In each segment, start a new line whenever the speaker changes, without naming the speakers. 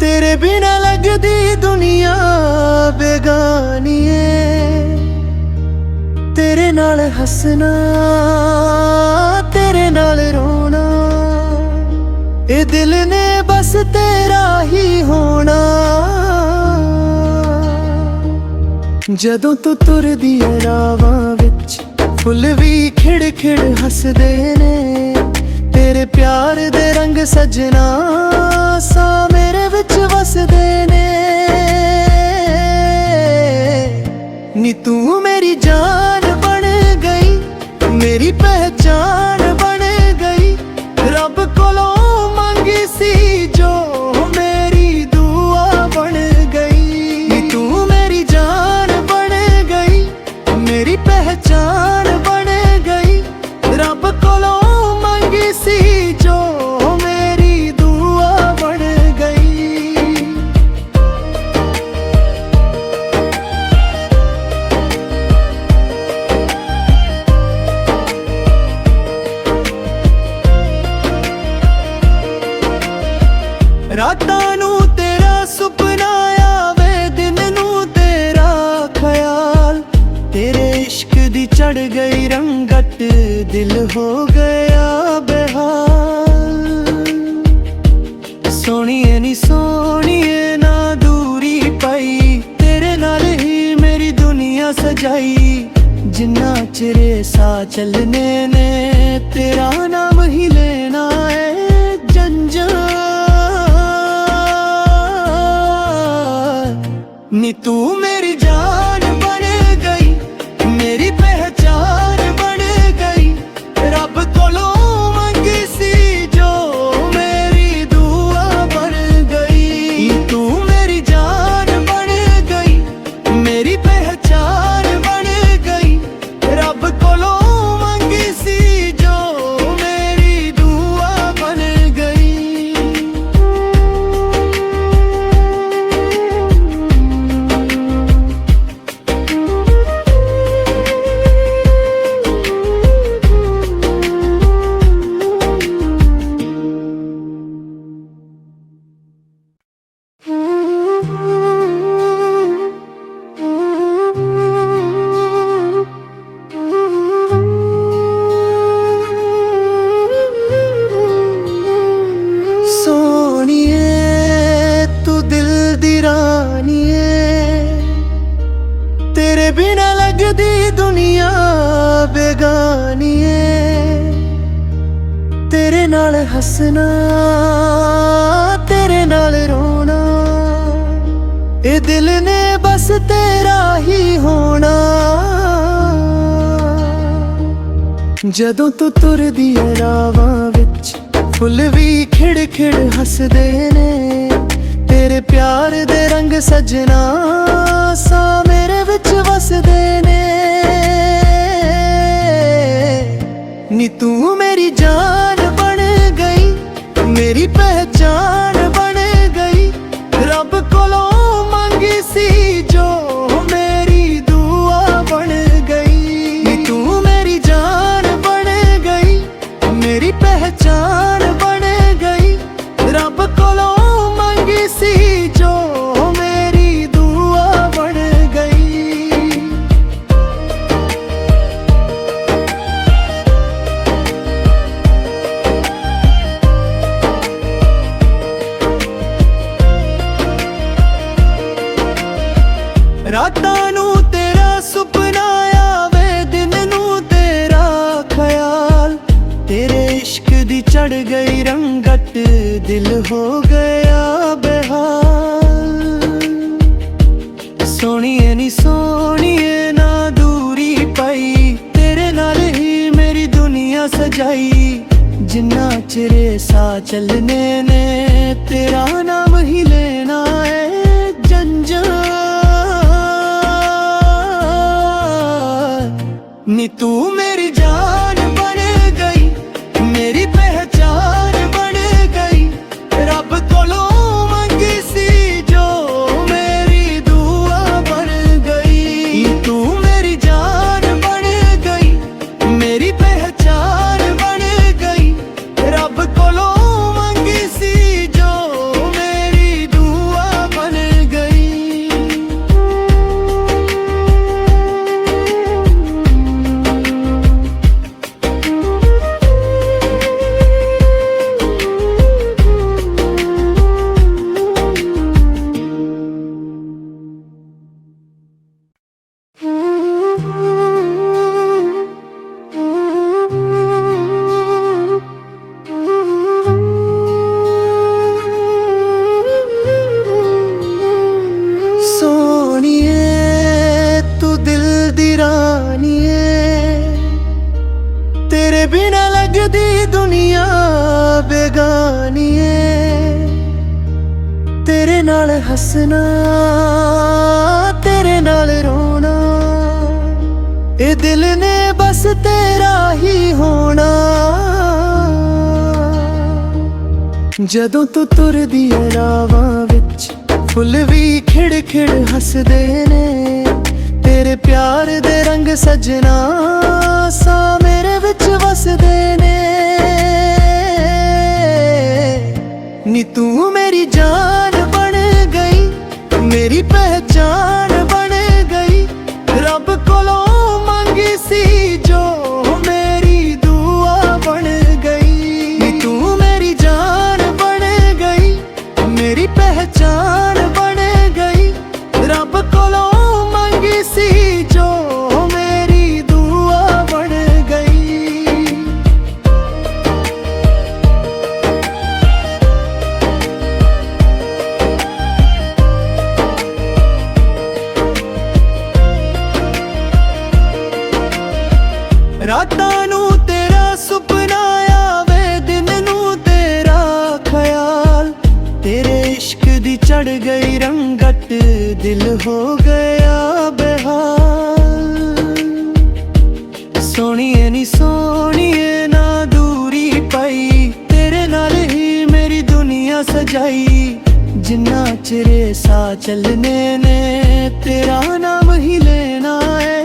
तेरे बिना लगदी दुनिया बेगानीए, तेरे नाल हसना तेरे नाल रोना, ए दिल ने बस तेरा ही होना। जदों तू तुरदी रावां विच फुल भी खिड़ खिड़ हसदे ने, तेरे प्यार दे रंग सजना सा मेरे विच वसदे ने। नी तू मेरी जान बन गई, मेरी पहचान बन गई, रब कोलों मंगी सी जो मेरी दुआ बन गई। नी तू मेरी जान बन गई, मेरी पहचान बन गई, रब कोलों मंगी सी जो मेरी दुआ बन गई। रातां नू तेरा सुपना आवे, दिन नू तेरा ख्याल, तेरे इश्क दी चढ़ गई रंगत, दिल हो गया बेहाल। सोनिए नी सोनिए ना दूरी पाई, तेरे नाल ही मेरी दुनिया सजाई। जिन्ना चिरे सा चलने ने तेरा नाम ही लेना है जंजाल। नी तू मेरी जान बन गई, मेरी पहचान बन गई, रब कोलों मंगी सी जो मेरी दुआ बन गई। तू मेरी जान बन गई, मेरी पहचान बन गई, रब कोलों मंगी सी जो मेरी दुआ बन गई। तेरे बिना लगदी दुनिया बेगानीए, तेरे नाल हसना तेरे नाल रोना, ए दिल ने बस तेरा ही होना। जदों तू तुरदी रावां विच फुल भी खिड़ खिड़ हसदे ने, तेरे प्यार दे रंग सजना सा मेरे विच वसदे ने। नी तू मेरी जान बन गई, मेरी पहचान बन गई, रब कोलों मंगी सी जो मेरी दुआ बन गई। नी तू मेरी जान बन गई, मेरी पहचान बन गई, रब कोलों मंगी सी जो मेरी दुआ बन गई। रातां नू तेरा सुपना आवे, दिन नू तेरा ख्याल, तेरे इश्क दी चढ़ गई रंगत, दिल हो गया बेहाल। सोनिए नी सोनिए ना दूरी पाई, तेरे नाल ही मेरी दुनिया सजाई। जिन्ना चिरे सा चलने ने तेरा नाम ही लेना है जंजाल। नी तू मेरी जान बन गई, मेरी पहचान बन नाल हसना तेरे नाल रोना, ए दिल ने बस तेरा ही होना। जदों तू तुरदी रावां विच फुल भी खिड़ खिड़ हसदे ने, तेरे प्यार दे रंग सजना सा मेरे विच वसदे ने। नी तू मेरी जान बन गई, मेरी पहचान बन गई, रब कोलों मंगी सी जो मेरी दुआ बन गई। नी तू मेरी जान बन गई, मेरी पहचान बन गई, रब कोलों मंगी सी जो मेरी दुआ बन गई। रातां नू तेरा सुपना आवे, दिन नू तेरा ख्याल, तेरे इश्क दी चढ़ गई रंगत, दिल हो गया बेहाल। सोनिए नी सोनिए ना दूरी पाई, तेरे नाल ही मेरी दुनिया सजाई। जिन्ना चिरे सा चलने ने तेरा नाम ही लेना है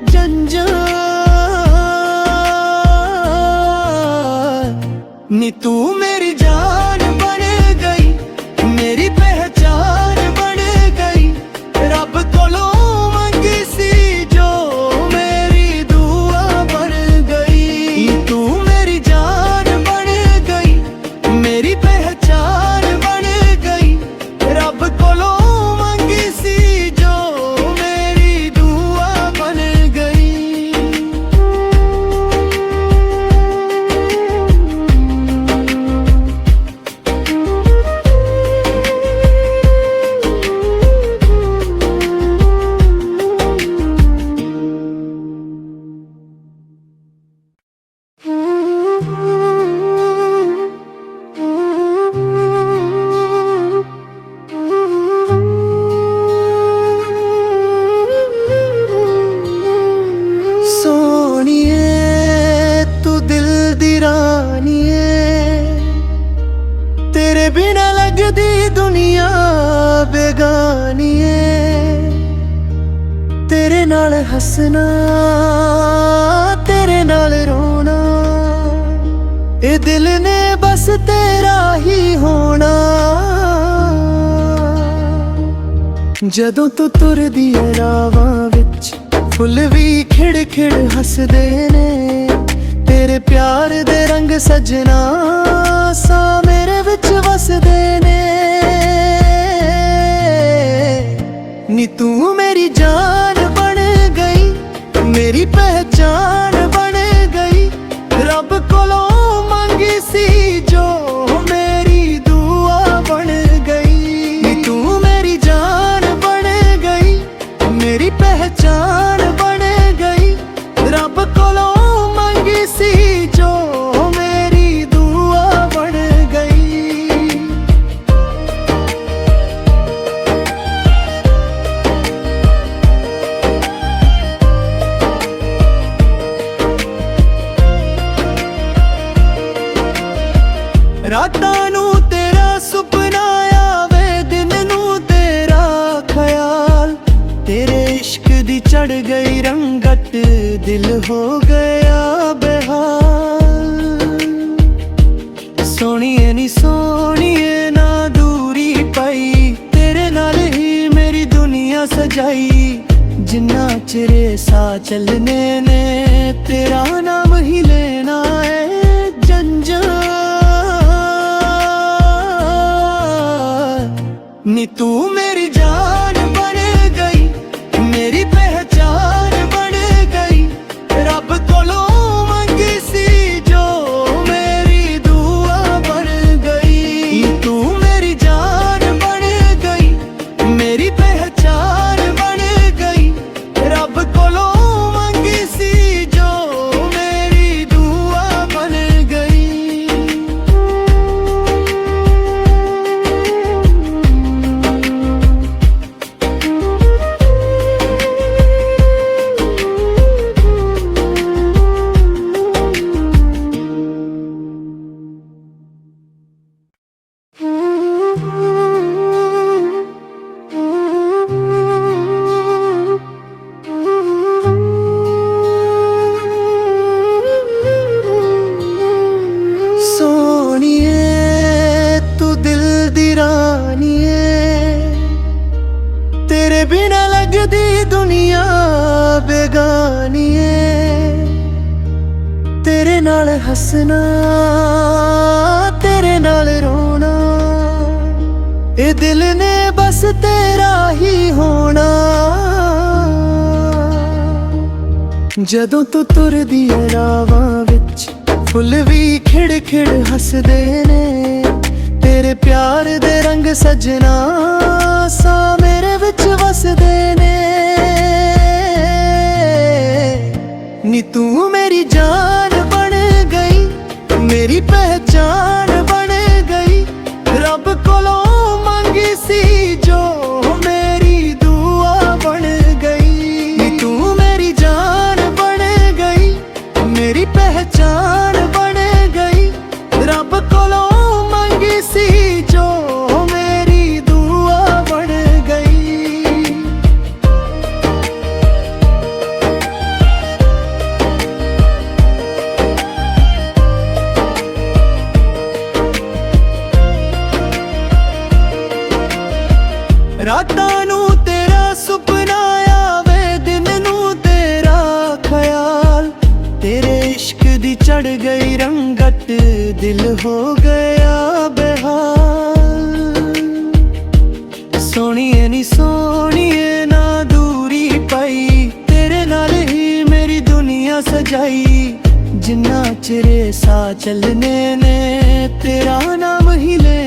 जंजाल। नी तू मेरी जान बन गई, मेरी पहचान बन गई, रब कोलों मंगी सी जो मेरी दुआ बन गई। तू मेरी जान बन गई, मेरी पहचान बन गई, रब कोलों मंगी सी जो मेरी दुआ बन गई। तेरे बिना लगदी दुनिया बेगानी है, तेरे नाल हसना तेरे नाल रोना, ए दिल ने बस तेरा ही होना। जदों तू तुरदी रावां विच फुल भी खिड़ खिड़ हसदे ने, तेरे प्यार दे रंग सजना सा मेरे विच वसदे ने। नी तू मेरी जान बन गई, मेरी पहचान बन गई, रब कोलों मंगी सी जो मेरी दुआ बन गई। नी तू मेरी जान बन गई, मेरी पहचान बन गई, रब कोलों मंगी सी जो मेरी दुआ बन गई। रातां नू तेरा सुपना आवे, दिन नू तेरा ख्याल, तेरे इश्क दी चढ़ गई रंगत, दिल हो गया बेहाल। सोनिए नी सोनिए ना दूरी पाई, तेरे नाल ही मेरी दुनिया सजाई। जिन्ना चिरे सा चलने ने तेरा नाम ही लेना है जंजाल। नी तू मेरी जान बन गई, मेरी पहचान बन गई, रब कोलों मंगी सी जो मेरी दुआ बन गई। तू मेरी जान बन गई, मेरी पहचान बन गई, रब कोलों मंगी सी जो मेरी दुआ बन गई। रानिए, तेरे बिना लगदी दुनिया बेगानिए, तेरे नाल हसना तेरे नाल रोना, ए दिल ने बस तेरा ही होना। ਜਦੋਂ ਤੂੰ ਤੁਰਦੀ ਏ ਰਾਵਾਂ ਵਿੱਚ ਫੁੱਲ ਵੀ ਖਿੜ ਖਿੜ ਹੱਸਦੇ ਨੇ, ਤੇਰੇ ਪਿਆਰ ਦੇ ਰੰਗ ਸਜਣਾ ਸਾ ਮੇਰੇ ਵਿੱਚ ਵਸਦੇ ਨੇ। ਨੀ ਤੂੰ ਮੇਰੀ ਜਾਨ ਬਣ ਗਈ, ਮੇਰੀ ਪਹਿਚਾਨ ਬਣ ਗਈ, ਰੱਬ ਕੋਲੋਂ ਮੰਗੀ ਸੀ ਜੋ ਮੇਰੀ ਦੁਆ ਬਣ ਗਈ। ਨੀ ਤੂੰ ਮੇਰੀ ਜਾਨ मेरी पहचान बन गई, रब कोलों मंगी सी जो मेरी दुआ बन गई। रातां नूं तेरा सुपना आवे, दिन नूं तेरा ख्याल, तेरे इश्क दी चढ़ गई रंगत, दिल हो गया बेहाल। सोनिए नी सोनिए ना दूरी पाई, तेरे नाल ही मेरी दुनिया सजाई, जिन्ना चिरे सा चलने ने तेरा नाम ही ले